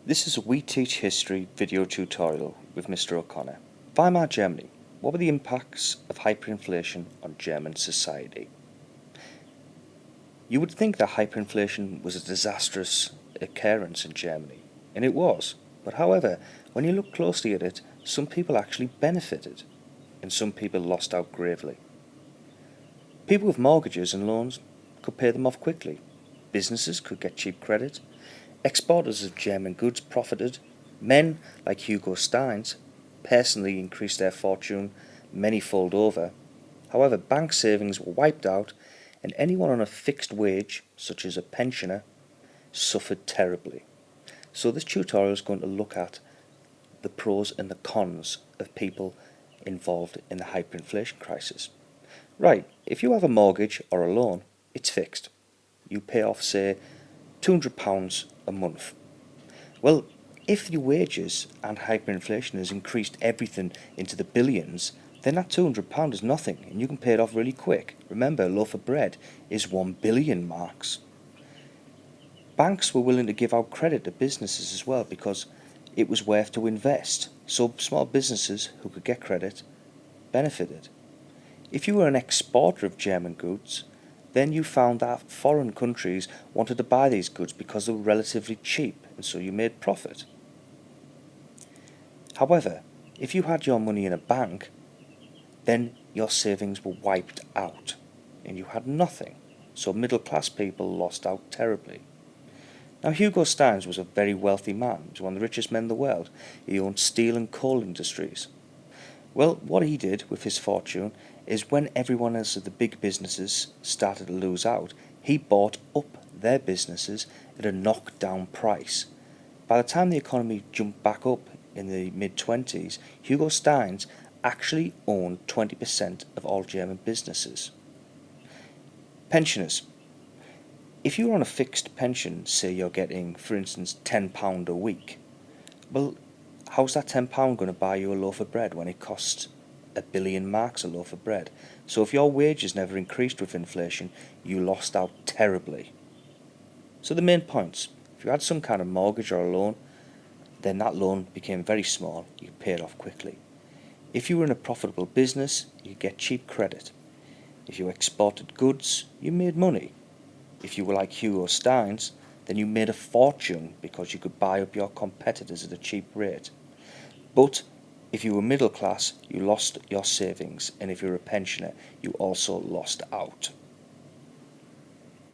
This is a Weteachhistory video tutorial with Mr. O'Connor. Weimar Germany. What were the impacts of hyperinflation on German society? You would think that hyperinflation was a disastrous occurrence in Germany, and it was. But however, when you look closely at it, some people actually benefited, and some people lost out gravely. People with mortgages and loans could pay them off quickly. Businesses could get cheap credit. Exporters of German goods profited. Men like Hugo Steins personally increased their fortune many-fold over. However, bank savings were wiped out, and anyone on a fixed wage, such as a pensioner, suffered terribly. So this tutorial is going to look at the pros and the cons of people involved in the hyperinflation crisis. Right, if you have a mortgage or a loan, it's fixed. You pay off, say, £200 a month. Well, if your wages and hyperinflation has increased everything into the billions, then that £200 is nothing, and you can pay it off really quick. Remember, a loaf of bread is 1 billion marks. Banks were willing to give out credit to businesses as well because it was worth to invest, so small businesses who could get credit benefited. If you were an exporter of German goods, then you found that foreign countries wanted to buy these goods because they were relatively cheap, and so you made profit. However, if you had your money in a bank, then your savings were wiped out, and you had nothing, so middle-class people lost out terribly. Now, Hugo Steins was a very wealthy man. He was one of the richest men in the world. He owned steel and coal industries. Well, what he did with his fortune is when everyone else of the big businesses started to lose out, he bought up their businesses at a knockdown price. By the time the economy jumped back up in the mid-20s, Hugo Steins actually owned 20% of all German businesses. Pensioners. If you're on a fixed pension, say you're getting, for instance, £10 a week, well, how's that £10 going to buy you a loaf of bread when it costs 1 billion marks a loaf of bread? So if your wages never increased with inflation, you lost out terribly. So the main points: if you had some kind of mortgage or a loan, then that loan became very small. You could pay it off quickly. If you were in a profitable business, you could get cheap credit. If you exported goods, you made money. If you were like Hugo Steins, then you made a fortune because you could buy up your competitors at a cheap rate. But if you were middle class, you lost your savings, and if you were a pensioner, you also lost out.